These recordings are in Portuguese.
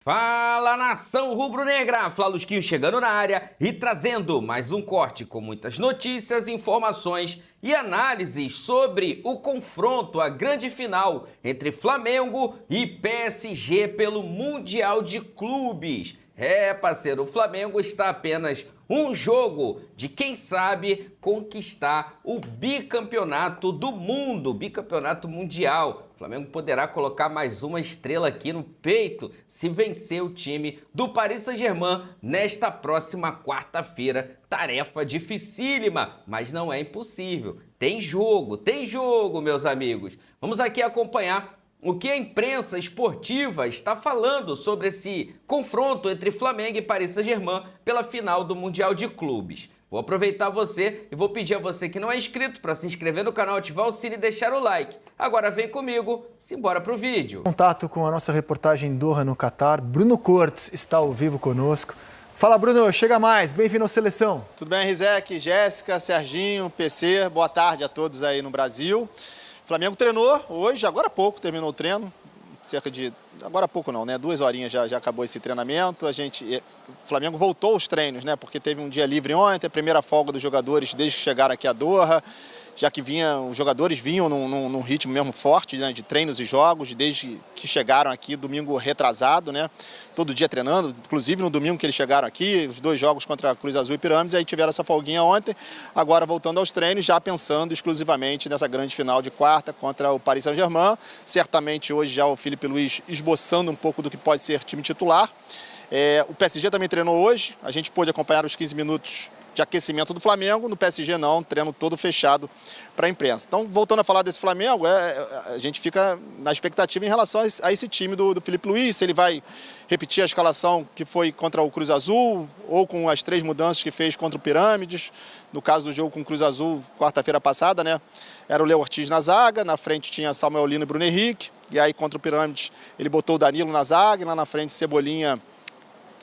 Fala, nação rubro-negra! Flalusquinho chegando na área e trazendo mais um corte com muitas notícias, informações e análises sobre o confronto, a grande final entre Flamengo e PSG pelo Mundial de Clubes. Parceiro, o Flamengo está apenas um jogo de, quem sabe, conquistar o bicampeonato do mundo, bicampeonato mundial. O Flamengo poderá colocar mais uma estrela aqui no peito se vencer o time do Paris Saint-Germain nesta próxima quarta-feira. Tarefa dificílima, mas não é impossível. Tem jogo, meus amigos. Vamos aqui acompanhar o que a imprensa esportiva está falando sobre esse confronto entre Flamengo e Paris Saint-Germain pela final do Mundial de Clubes. Vou aproveitar você e vou pedir a você que não é inscrito para se inscrever no canal, ativar o sino e deixar o like. Agora vem comigo, simbora pro vídeo. Contato com a nossa reportagem em Doha, no Catar. Bruno Cortes está ao vivo conosco. Fala, Bruno, chega mais, bem-vindo ao Seleção. Tudo bem, Rizek, Jéssica, Serginho, PC, boa tarde a todos aí no Brasil. O Flamengo treinou hoje, agora há pouco terminou o treino, agora há pouco não, né? 2 horinhas já acabou esse treinamento. O Flamengo voltou aos treinos, né? Porque teve um dia livre ontem, a primeira folga dos jogadores desde que chegaram aqui a Doha, já que os jogadores vinham num ritmo mesmo forte, né, de treinos e jogos, desde que chegaram aqui domingo retrasado, né? Todo dia treinando, inclusive no domingo que eles chegaram aqui, os 2 jogos contra Cruz Azul e Pirâmides, aí tiveram essa folguinha ontem, agora voltando aos treinos, já pensando exclusivamente nessa grande final de quarta contra o Paris Saint-Germain. Certamente hoje já o Filipe Luís esboçando um pouco do que pode ser time titular. O PSG também treinou hoje, a gente pôde acompanhar os 15 minutos de aquecimento do Flamengo. No PSG não, treino todo fechado para a imprensa. Então, voltando a falar desse Flamengo, a gente fica na expectativa em relação a esse time do Filipe Luís, se ele vai repetir a escalação que foi contra o Cruz Azul, ou com as 3 mudanças que fez contra o Pirâmides. No caso do jogo com o Cruz Azul, quarta-feira passada, né? Era o Léo Ortiz na zaga, na frente tinha Samuel Lino e Bruno Henrique, e aí contra o Pirâmides ele botou o Danilo na zaga, e lá na frente Cebolinha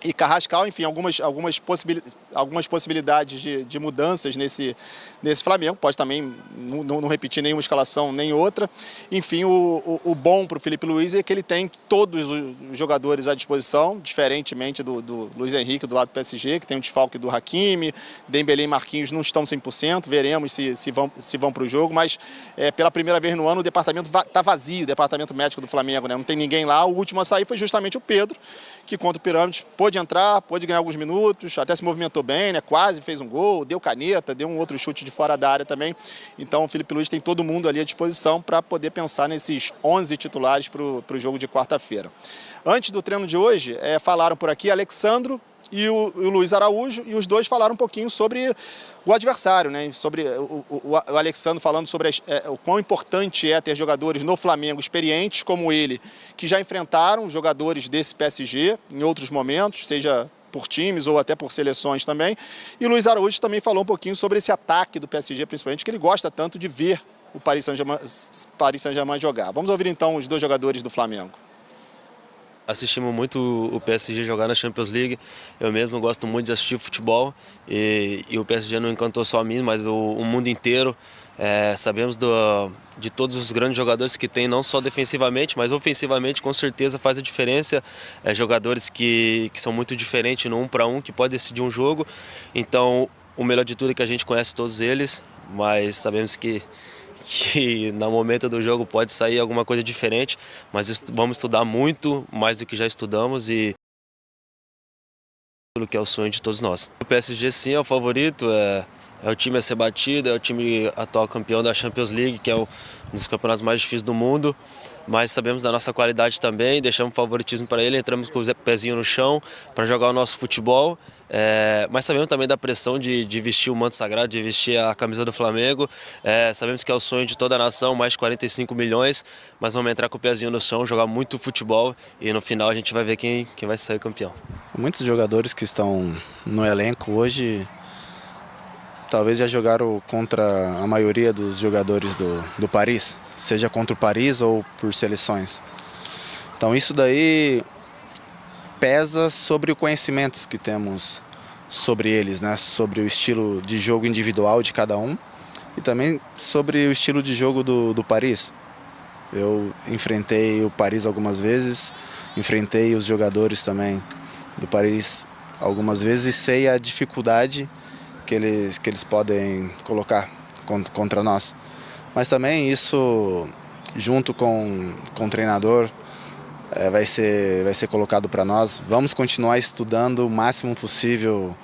e Carrascal, enfim, algumas possibilidades de mudanças nesse Flamengo. Pode também não repetir nenhuma escalação nem outra. Enfim, o bom para o Filipe Luís é que ele tem todos os jogadores à disposição, diferentemente do Luiz Henrique do lado do PSG, que tem um desfalque do Hakimi, Dembélé e Marquinhos não estão 100%, veremos se vão para o jogo, mas pela primeira vez no ano o departamento está vazio, o departamento médico do Flamengo, né? Não tem ninguém lá. O último a sair foi justamente o Pedro, que contra o Pirâmides pôde entrar, pôde ganhar alguns minutos, até se movimentou bem, né? Quase fez um gol, deu caneta, deu um outro chute de fora da área também. Então o Filipe Luís tem todo mundo ali à disposição para poder pensar nesses 11 titulares para o jogo de quarta-feira. Antes do treino de hoje, falaram por aqui Alexandro e o Luiz Araújo, e os dois falaram um pouquinho sobre o adversário, né? Sobre o Alexandre falando sobre o quão importante é ter jogadores no Flamengo experientes como ele, que já enfrentaram jogadores desse PSG em outros momentos, seja por times ou até por seleções também. E o Luiz Araújo também falou um pouquinho sobre esse ataque do PSG, principalmente, que ele gosta tanto de ver o Paris Saint-Germain jogar. Vamos ouvir então os 2 jogadores do Flamengo. Assistimos muito o PSG jogar na Champions League. Eu mesmo gosto muito de assistir futebol e o PSG não encantou só a mim, mas o mundo inteiro. Sabemos de todos os grandes jogadores que tem, não só defensivamente, mas ofensivamente com certeza faz a diferença. Jogadores que são muito diferentes no 1 para 1, que pode decidir um jogo. Então, o melhor de tudo é que a gente conhece todos eles, mas sabemos que no momento do jogo pode sair alguma coisa diferente, mas vamos estudar muito mais do que já estudamos e aquilo que é o sonho de todos nós. O PSG sim é o favorito, é o time a ser batido, é o time atual campeão da Champions League, que é um dos campeonatos mais difíceis do mundo, mas sabemos da nossa qualidade também, deixamos favoritismo para ele, entramos com o pezinho no chão para jogar o nosso futebol, mas sabemos também da pressão de vestir o manto sagrado, de vestir a camisa do Flamengo. Sabemos que é o sonho de toda a nação, mais de 45 milhões, mas vamos entrar com o pezinho no chão, jogar muito futebol e no final a gente vai ver quem vai sair campeão. Muitos jogadores que estão no elenco hoje talvez já jogaram contra a maioria dos jogadores do Paris, seja contra o Paris ou por seleções. Então isso daí pesa sobre o conhecimento que temos sobre eles, né? Sobre o estilo de jogo individual de cada um e também sobre o estilo de jogo do Paris. Eu enfrentei o Paris algumas vezes enfrentei os jogadores também do Paris algumas vezes e sei a dificuldade que eles podem colocar contra nós. Mas também isso, junto com o treinador, vai ser colocado para nós. Vamos continuar estudando o máximo possível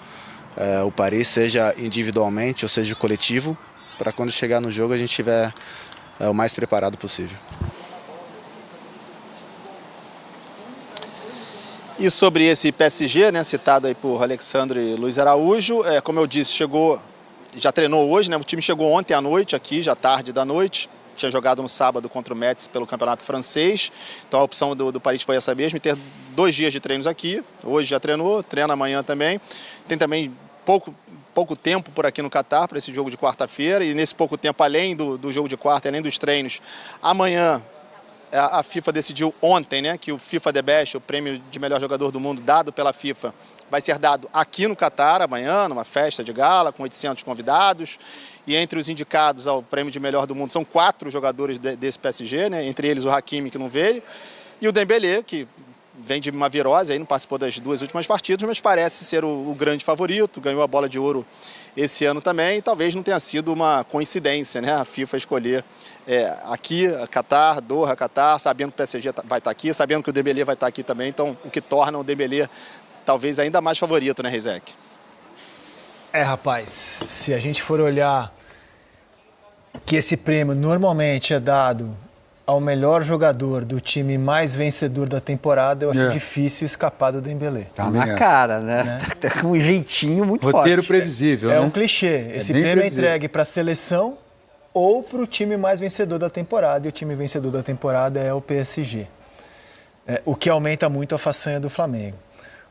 o Paris, seja individualmente ou seja coletivo, para quando chegar no jogo a gente estiver o mais preparado possível. E sobre esse PSG, né, citado aí por Alexandre Luiz Araújo, como eu disse, já treinou hoje, né, o time chegou ontem à noite aqui, já tarde da noite, tinha jogado no sábado contra o Metz pelo campeonato francês, então a opção do Paris foi essa mesma, ter 2 dias de treinos aqui, hoje já treinou, treina amanhã também, tem também pouco tempo por aqui no Catar para esse jogo de quarta-feira, e nesse pouco tempo, além do jogo de quarta, além dos treinos, amanhã a FIFA decidiu ontem, né, que o FIFA The Best, o prêmio de melhor jogador do mundo dado pela FIFA, vai ser dado aqui no Catar amanhã, numa festa de gala com 800 convidados. E entre os indicados ao prêmio de melhor do mundo são 4 jogadores desse PSG, né, entre eles o Hakimi, que não veio, e o Dembélé, que vem de uma virose, aí não participou das 2 últimas partidas, mas parece ser o grande favorito, ganhou a bola de ouro esse ano também, e talvez não tenha sido uma coincidência, né, a FIFA escolher aqui, Catar, Doha, Catar, sabendo que o PSG vai estar aqui, sabendo que o Dembélé vai estar aqui também, então o que torna o Dembélé talvez ainda mais favorito, né, Rizek? Rapaz, se a gente for olhar que esse prêmio normalmente é dado ao melhor jogador do time mais vencedor da temporada, eu acho difícil escapar do Dembélé. Tá na cara, né? Tá com um jeitinho muito forte. Roteiro previsível, né? É um clichê. Esse prêmio é entregue para a seleção ou para o time mais vencedor da temporada, e o time vencedor da temporada é o PSG. O que aumenta muito a façanha do Flamengo.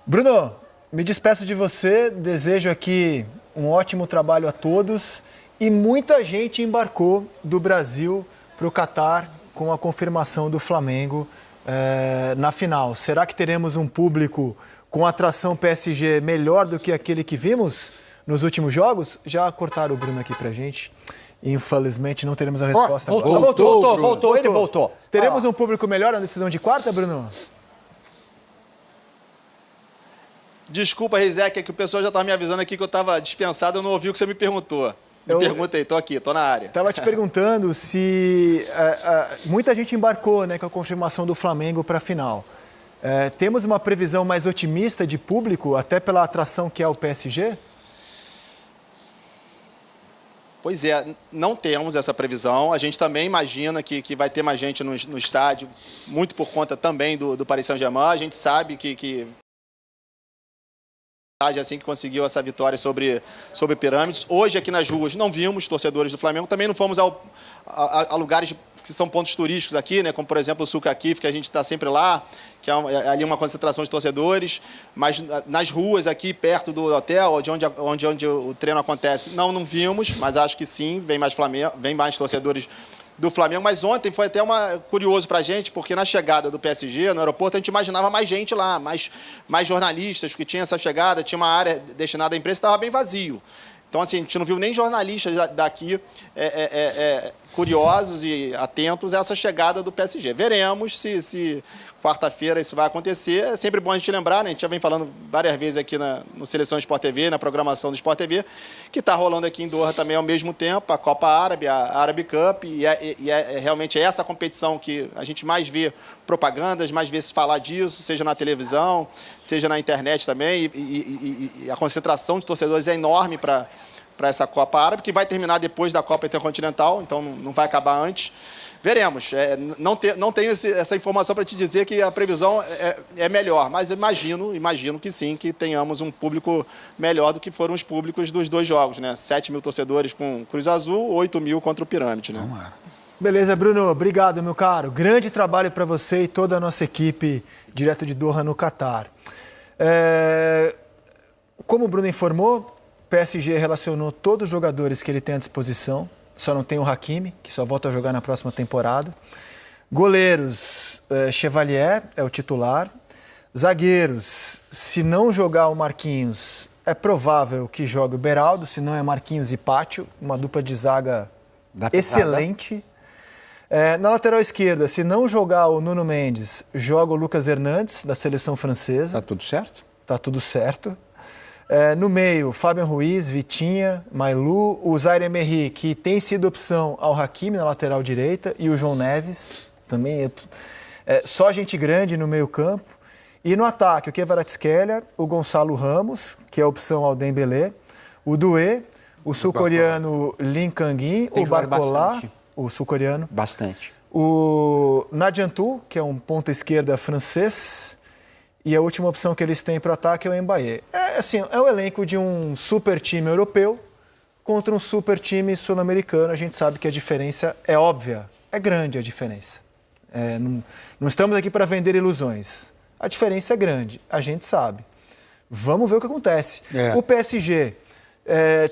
Bruno, me despeço de você, desejo aqui um ótimo trabalho a todos, e muita gente embarcou do Brasil para o Catar com a confirmação do Flamengo na final. Será que teremos um público com atração PSG melhor do que aquele que vimos nos últimos jogos? Já cortaram o Bruno aqui pra gente. Infelizmente não teremos a resposta agora. Voltou. Teremos um público melhor na decisão de quarta, Bruno? Desculpa, Rizek, é que o pessoal já estava me avisando aqui que eu estava dispensado, eu não ouvi o que você me perguntou. Pergunta aí, tô aqui, tô na área. Estava te perguntando se muita gente embarcou, né, com a confirmação do Flamengo para a final. Temos uma previsão mais otimista de público, até pela atração que é o PSG? Pois é, não temos essa previsão. A gente também imagina que vai ter mais gente no estádio, muito por conta também do Paris Saint-Germain. A gente sabe que assim que conseguiu essa vitória sobre Pirâmides. Hoje aqui nas ruas não vimos torcedores do Flamengo, também não fomos a lugares que são pontos turísticos aqui, né, como por exemplo o Souq Waqif, que a gente está sempre lá, que é ali uma concentração de torcedores, mas nas ruas aqui perto do hotel, onde o treino acontece, não vimos, mas acho que sim, vem mais torcedores do Flamengo, mas ontem foi até curioso pra gente, porque na chegada do PSG no aeroporto a gente imaginava mais gente lá, mais jornalistas, porque tinha essa chegada, tinha uma área destinada à imprensa, estava bem vazio. Então, assim, a gente não viu nem jornalistas daqui curiosos e atentos a essa chegada do PSG. Veremos se quarta-feira isso vai acontecer. É sempre bom a gente lembrar, né? A gente já vem falando várias vezes aqui no Seleção Sport TV, na programação do Sport TV, que está rolando aqui em Doha também ao mesmo tempo, a Copa Árabe, a Arab Cup, e realmente é essa competição que a gente mais vê propagandas, mais vê se falar disso, seja na televisão, seja na internet também, e a concentração de torcedores é enorme para essa Copa Árabe, que vai terminar depois da Copa Intercontinental, então não vai acabar antes. Veremos. Não tenho essa informação para te dizer que a previsão é melhor, mas imagino que sim, que tenhamos um público melhor do que foram os públicos dos 2 jogos, né? 7 mil torcedores com Cruz Azul, 8 mil contra o Pirâmide, né? Beleza, Bruno. Obrigado, meu caro. Grande trabalho para você e toda a nossa equipe direto de Doha, no Catar. Como o Bruno informou, o PSG relacionou todos os jogadores que ele tem à disposição. Só não tem o Hakimi, que só volta a jogar na próxima temporada. Goleiros, Chevalier é o titular. Zagueiros, se não jogar o Marquinhos, é provável que jogue o Beraldo, se não é Marquinhos e Pátio, uma dupla de zaga excelente. Na lateral esquerda, se não jogar o Nuno Mendes, joga o Lucas Hernandes, da seleção francesa. Tá tudo certo? Tá tudo certo. No meio, Fábio Ruiz, Vitinha, Mailu, o Zaire Emery, que tem sido opção ao Hakimi na lateral direita, e o João Neves, também só gente grande no meio campo. E no ataque, o Kvaratskhelia, o Gonçalo Ramos, que é a opção ao Dembélé, o Doué, o sul-coreano Lim Kang-in, o Barcola, o sul-coreano. Bastante. O Nadiantu, que é um ponta-esquerda francês. E a última opção que eles têm para o ataque é o Mbaye. É o elenco de um super time europeu contra um super time sul-americano. A gente sabe que a diferença é óbvia, é grande a diferença. Não estamos aqui para vender ilusões. A diferença é grande, a gente sabe. Vamos ver o que acontece. O PSG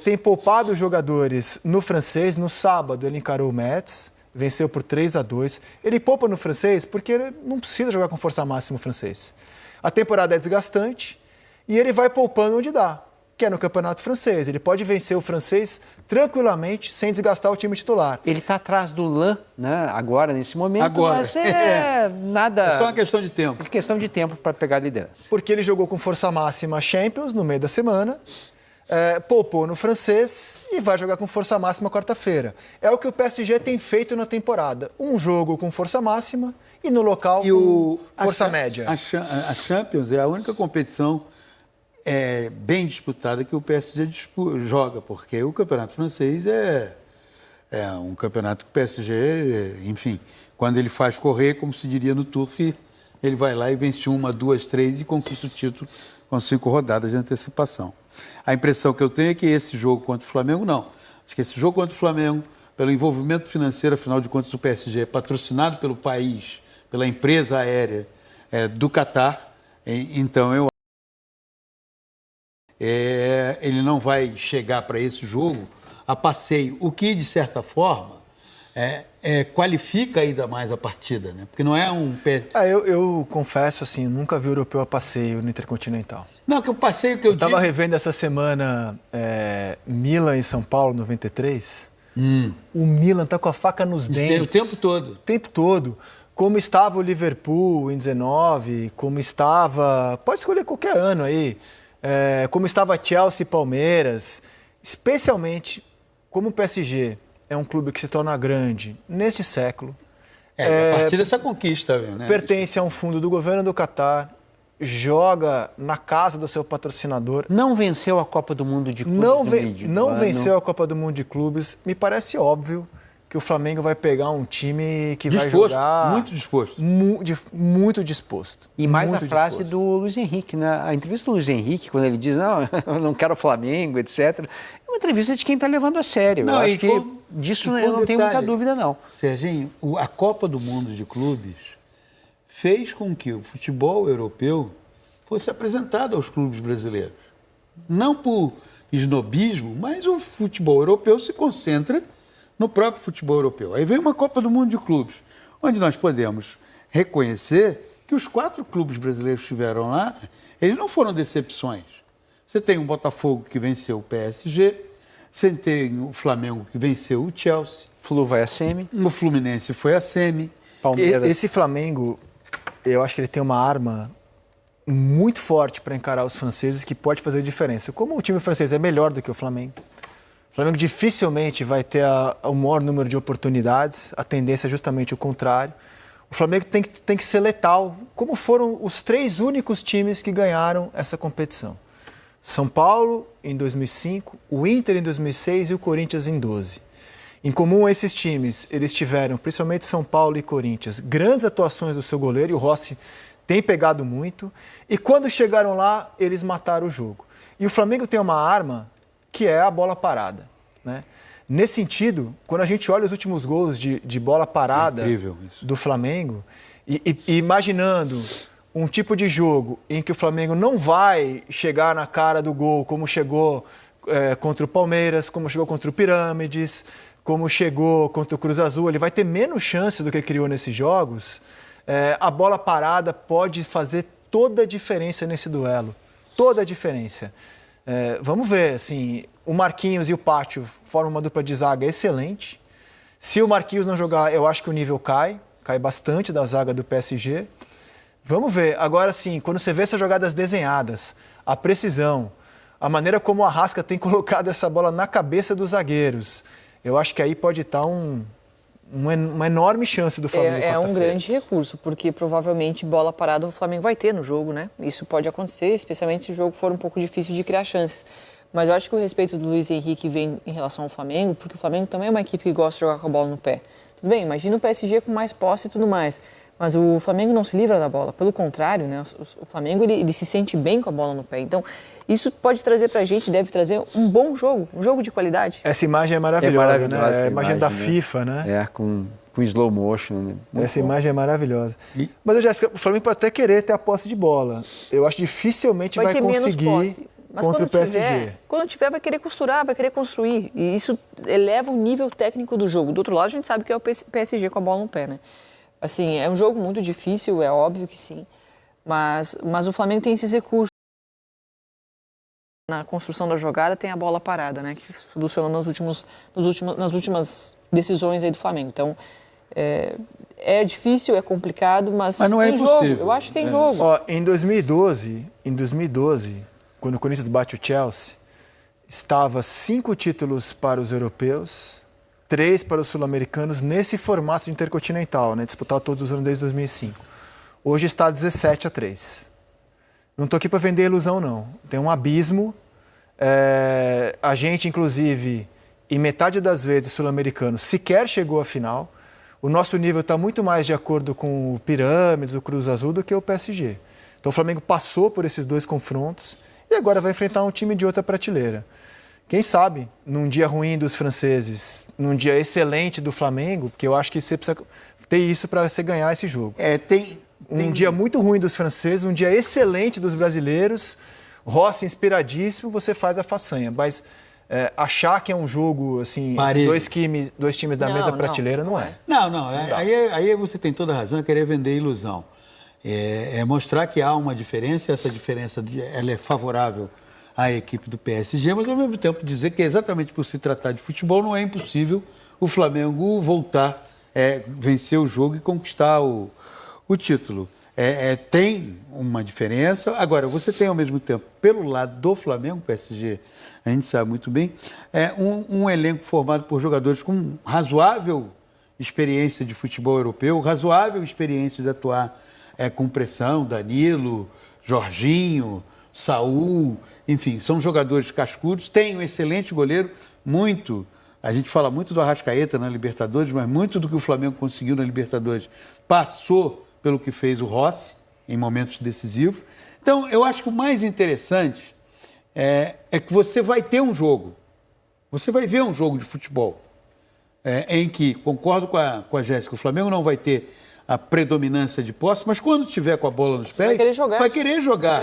tem poupado os jogadores no francês. No sábado ele encarou o Metz, venceu por 3-2. Ele poupa no francês porque ele não precisa jogar com força máxima o francês. A temporada é desgastante e ele vai poupando onde dá, que é no campeonato francês. Ele pode vencer o francês tranquilamente, sem desgastar o time titular. Ele está atrás do Lan, né, agora, nesse momento, mas nada... É só uma questão de tempo. É questão de tempo para pegar a liderança. Porque ele jogou com força máxima Champions no meio da semana, poupou no francês e vai jogar com força máxima quarta-feira. É o que o PSG tem feito na temporada. Um jogo com força máxima e no local com força média. A Champions é a única competição bem disputada que o PSG joga, porque o campeonato francês é um campeonato que o PSG, enfim, quando ele faz correr, como se diria no Turf, ele vai lá e vence 1, 2, 3 e conquista o título com 5 rodadas de antecipação. A impressão que eu tenho é que esse jogo contra o Flamengo, não. Acho que esse jogo contra o Flamengo, pelo envolvimento financeiro, afinal de contas, o PSG é patrocinado pelo país, pela empresa aérea do Catar, então ele não vai chegar para esse jogo a passeio, o que, de certa forma, qualifica ainda mais a partida, né? Porque não é um... Eu confesso, assim, nunca vi o europeu a passeio no Intercontinental. Não, que o passeio que eu digo... Estava revendo essa semana Milan e São Paulo, 93. O Milan tá com a faca nos dentes. O tempo todo. O tempo todo. Como estava o Liverpool em 19, como estava... Pode escolher qualquer ano aí. Como estava Chelsea e Palmeiras. Especialmente como o PSG é um clube que se torna grande neste século. A partir dessa conquista, né? Pertence a um fundo do governo do Catar, joga na casa do seu patrocinador. Não venceu a Copa do Mundo de Clubes. Não venceu a Copa do Mundo de Clubes. Me parece óbvio que o Flamengo vai pegar um time que vai jogar... Muito disposto. Muito disposto. E mais a frase do Luiz Henrique, né? A entrevista do Luiz Henrique, quando ele diz, não, eu não quero o Flamengo, etc. É uma entrevista de quem está levando a sério. Eu acho que disso eu não tenho muita dúvida, não. Serginho, a Copa do Mundo de Clubes fez com que o futebol europeu fosse apresentado aos clubes brasileiros. Não por esnobismo, mas o futebol europeu se concentra no próprio futebol europeu. Aí vem uma Copa do Mundo de Clubes, onde nós podemos reconhecer que os 4 clubes brasileiros que estiveram lá, eles não foram decepções. Você tem o Botafogo que venceu o PSG, você tem o Flamengo que venceu o Chelsea. Flu vai a semi. O Fluminense foi a semi. Palmeiras. Esse Flamengo, eu acho que ele tem uma arma muito forte para encarar os franceses que pode fazer diferença. Como o time francês é melhor do que o Flamengo, o Flamengo dificilmente vai ter o maior número de oportunidades, a tendência é justamente o contrário. O Flamengo tem que ser letal, como foram os 3 únicos times que ganharam essa competição. São Paulo em 2005, o Inter em 2006 e o Corinthians em 2012. Em comum a esses times, eles tiveram, principalmente São Paulo e Corinthians, grandes atuações do seu goleiro, e o Rossi tem pegado muito, e quando chegaram lá, eles mataram o jogo. E o Flamengo tem uma arma que é a bola parada, né? Nesse sentido, quando a gente olha os últimos gols de bola parada do Flamengo, e imaginando um tipo de jogo em que o Flamengo não vai chegar na cara do gol como chegou contra o Palmeiras, como chegou contra o Pirâmides, como chegou contra o Cruz Azul, ele vai ter menos chance do que criou nesses jogos, a bola parada pode fazer toda a diferença nesse duelo. Toda a diferença. Vamos ver, assim, o Marquinhos e o Pátio formam uma dupla de zaga excelente. Se o Marquinhos não jogar, eu acho que o nível cai bastante da zaga do PSG. Vamos ver. Agora sim, quando você vê essas jogadas desenhadas, a precisão, a maneira como o Arrasca tem colocado essa bola na cabeça dos zagueiros, eu acho que aí pode estar uma enorme chance do Flamengo. É um grande recurso, porque provavelmente bola parada o Flamengo vai ter no jogo, né? Isso pode acontecer, especialmente se o jogo for um pouco difícil de criar chances. Mas eu acho que o respeito do Luiz Henrique vem em relação ao Flamengo, porque o Flamengo também é uma equipe que gosta de jogar com a bola no pé. Tudo bem, imagina o PSG com mais posse e tudo mais, mas o Flamengo não se livra da bola. Pelo contrário, né? O Flamengo ele se sente bem com a bola no pé. Então, isso pode trazer pra gente, deve trazer um bom jogo, um jogo de qualidade. Essa imagem é maravilhosa, né? É a imagem da FIFA, né? Com slow motion. Né? Essa imagem é maravilhosa. Mas, Jéssica, o Flamengo pode até querer ter a posse de bola. Eu acho que dificilmente vai conseguir mas contra o PSG. Quando tiver, vai querer costurar, vai querer construir. E isso eleva o nível técnico do jogo. Do outro lado, a gente sabe que é o PSG com a bola no pé, né? Assim, é um jogo muito difícil, é óbvio que sim. Mas o Flamengo tem esses recursos. Na construção da jogada tem a bola parada, né? Que solucionou nas últimas decisões aí do Flamengo. Então, é difícil, é complicado, mas não tem é jogo. impossível. Eu acho que tem jogo. Ó, em 2012, quando o Corinthians bate o Chelsea, estava 5 títulos para os europeus, 3 para os sul-americanos, nesse formato de intercontinental, né? Disputado todos os anos desde 2005. Hoje está 17-3. Não estou aqui para vender ilusão, não. Tem um abismo. A gente, inclusive, em metade das vezes, sul-americano, sequer chegou à final. O nosso nível está muito mais de acordo com o Pirâmides, o Cruz Azul, do que o PSG. Então o Flamengo passou por esses 2 confrontos e agora vai enfrentar um time de outra prateleira. Quem sabe, num dia ruim dos franceses, num dia excelente do Flamengo, porque eu acho que você precisa ter isso para você ganhar esse jogo. Um dia muito ruim dos franceses, um dia excelente dos brasileiros, Rossi inspiradíssimo, você faz a façanha. Mas achar que é um jogo, assim, dois times da mesma prateleira, não é. Não. Aí você tem toda a razão, é querer vender ilusão. É mostrar que há uma diferença, essa diferença ela é favorável à equipe do PSG, mas ao mesmo tempo dizer que exatamente por se tratar de futebol não é impossível o Flamengo voltar, vencer o jogo e conquistar o título. Tem uma diferença. Agora, você tem ao mesmo tempo, pelo lado do Flamengo, PSG, a gente sabe muito bem, um elenco formado por jogadores com razoável experiência de futebol europeu, razoável experiência de atuar com pressão, Danilo, Jorginho, Saul, enfim, são jogadores cascudos, tem um excelente goleiro, a gente fala muito do Arrascaeta na Libertadores, mas muito do que o Flamengo conseguiu na Libertadores passou pelo que fez o Rossi em momentos decisivos. Então, eu acho que o mais interessante é que você vai ter um jogo, você vai ver um jogo de futebol em que, concordo com a Jéssica, o Flamengo não vai ter a predominância de posse, mas quando tiver com a bola nos pés, vai querer jogar.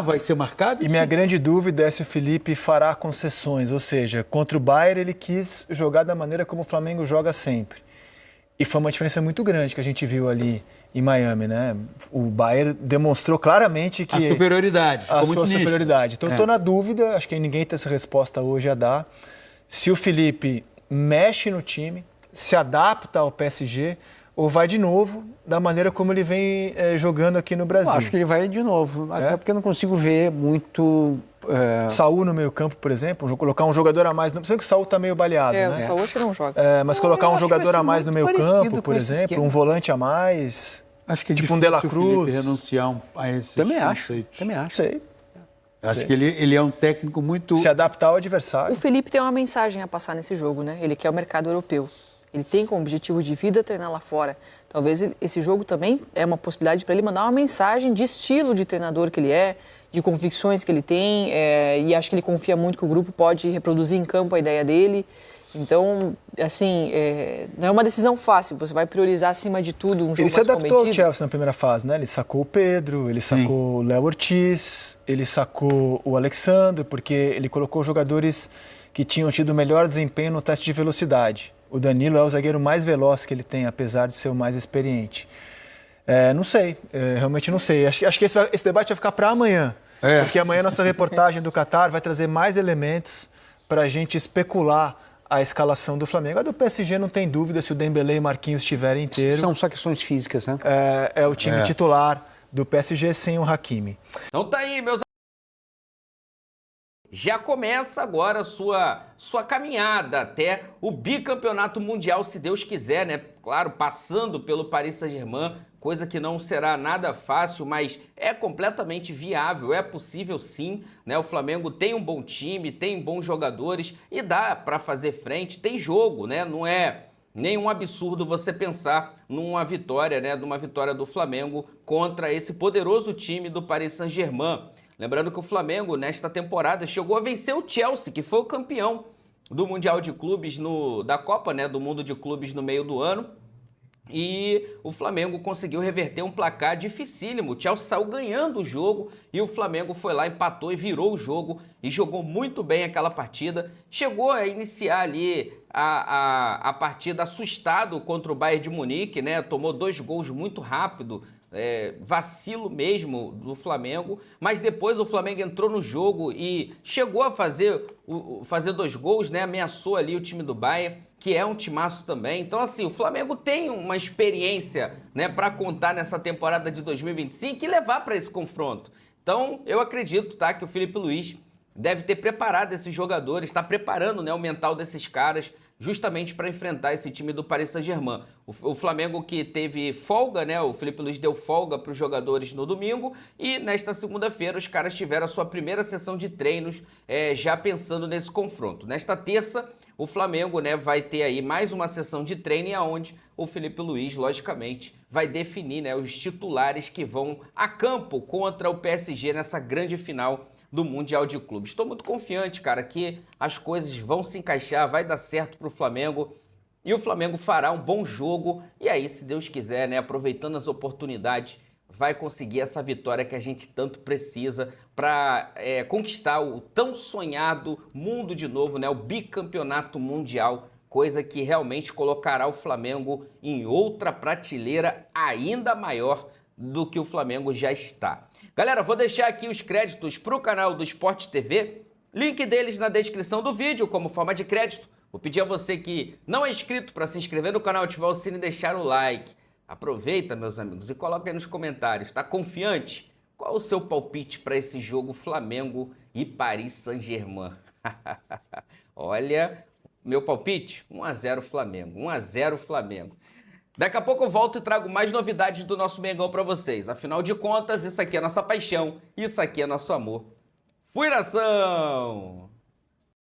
Vai ser marcado. E minha grande dúvida é se o Felipe fará concessões, ou seja, contra o Bayern ele quis jogar da maneira como o Flamengo joga sempre. E foi uma diferença muito grande que a gente viu ali em Miami, né? O Bayern demonstrou claramente que a superioridade. A sua superioridade. Então, eu estou na dúvida, acho que ninguém tem essa resposta hoje a dar, se o Felipe mexe no time, se adapta ao PSG ou vai de novo da maneira como ele vem jogando aqui no Brasil. Eu acho que ele vai de novo, até porque eu não consigo ver muito... Saul no meio campo, por exemplo, colocar um jogador a mais... Não sei que o Saul está meio baleado, né? O Saul acho que não joga. Mas colocar um jogador a mais no meio campo, por exemplo, um volante a mais... Acho que é tipo um De La Cruz. Renunciar a esses Também conceitos. acho. Sei. Acho que ele é um técnico muito... Se adaptar ao adversário. O Felipe tem uma mensagem a passar nesse jogo, né? Ele quer o mercado europeu. Ele tem como objetivo de vida treinar lá fora. Talvez esse jogo também é uma possibilidade para ele mandar uma mensagem de estilo de treinador que ele é, de convicções que ele tem, e acho que ele confia muito que o grupo pode reproduzir em campo a ideia dele. Então, assim, não é uma decisão fácil. Você vai priorizar acima de tudo um jogo mais competitivo. Ele se adaptou ao Chelsea na primeira fase, né? Ele sacou o Pedro, ele sacou o Léo Ortiz, ele sacou o Alexandre, porque ele colocou jogadores que tinham tido o melhor desempenho no teste de velocidade. O Danilo é o zagueiro mais veloz que ele tem, apesar de ser o mais experiente. Não sei, realmente não sei. Acho que esse debate vai ficar para amanhã. Porque amanhã a nossa reportagem do Qatar vai trazer mais elementos para a gente especular a escalação do Flamengo. A do PSG não tem dúvida, se o Dembélé e Marquinhos estiverem inteiros. São só questões físicas, né? É o time titular do PSG sem o Hakimi. Então tá aí, meus já começa agora a sua caminhada até o bicampeonato mundial, se Deus quiser, né? Claro, passando pelo Paris Saint-Germain, coisa que não será nada fácil, mas é completamente viável, é possível sim, né? O Flamengo tem um bom time, tem bons jogadores e dá para fazer frente, tem jogo, né? Não é nenhum absurdo você pensar numa vitória, né? Numa vitória do Flamengo contra esse poderoso time do Paris Saint-Germain. Lembrando que o Flamengo, nesta temporada, chegou a vencer o Chelsea, que foi o campeão do Mundial de Clubes, da Copa, né, do Mundo de Clubes no meio do ano. E o Flamengo conseguiu reverter um placar dificílimo. O Chelsea saiu ganhando o jogo e o Flamengo foi lá, empatou e virou o jogo e jogou muito bem aquela partida. Chegou a iniciar ali a partida assustado contra o Bayern de Munique, né? Tomou 2 gols muito rápido. Vacilo mesmo do Flamengo, mas depois o Flamengo entrou no jogo e chegou a fazer 2 gols, né? Ameaçou ali o time do Bayern, que é um timaço também. Então, assim, o Flamengo tem uma experiência, né, para contar nessa temporada de 2025 e levar para esse confronto. Então, eu acredito, tá, que o Felipe Luiz deve ter preparado esses jogadores, está preparando, né, o mental desses caras justamente para enfrentar esse time do Paris Saint-Germain. O Flamengo que teve folga, né, o Felipe Luiz deu folga para os jogadores no domingo e nesta segunda-feira os caras tiveram a sua primeira sessão de treinos já pensando nesse confronto. Nesta terça, o Flamengo, né, vai ter aí mais uma sessão de treino onde o Felipe Luiz, logicamente, vai definir, né, os titulares que vão a campo contra o PSG nessa grande final do Mundial de Clubes. Estou muito confiante, cara, que as coisas vão se encaixar, vai dar certo para o Flamengo e o Flamengo fará um bom jogo e aí, se Deus quiser, né, aproveitando as oportunidades, vai conseguir essa vitória que a gente tanto precisa para conquistar o tão sonhado mundo de novo, né, o bicampeonato mundial, coisa que realmente colocará o Flamengo em outra prateleira ainda maior do que o Flamengo já está. Galera, vou deixar aqui os créditos para o canal do Sport TV, link deles na descrição do vídeo como forma de crédito. Vou pedir a você que não é inscrito para se inscrever no canal, ativar o sino e deixar o like. Aproveita, meus amigos, e coloca aí nos comentários, tá confiante? Qual o seu palpite para esse jogo Flamengo e Paris Saint-Germain? Olha, meu palpite, 1-0 Flamengo, 1-0 Flamengo. Daqui a pouco eu volto e trago mais novidades do nosso Mengão para vocês. Afinal de contas, isso aqui é nossa paixão, isso aqui é nosso amor. Fui, nação!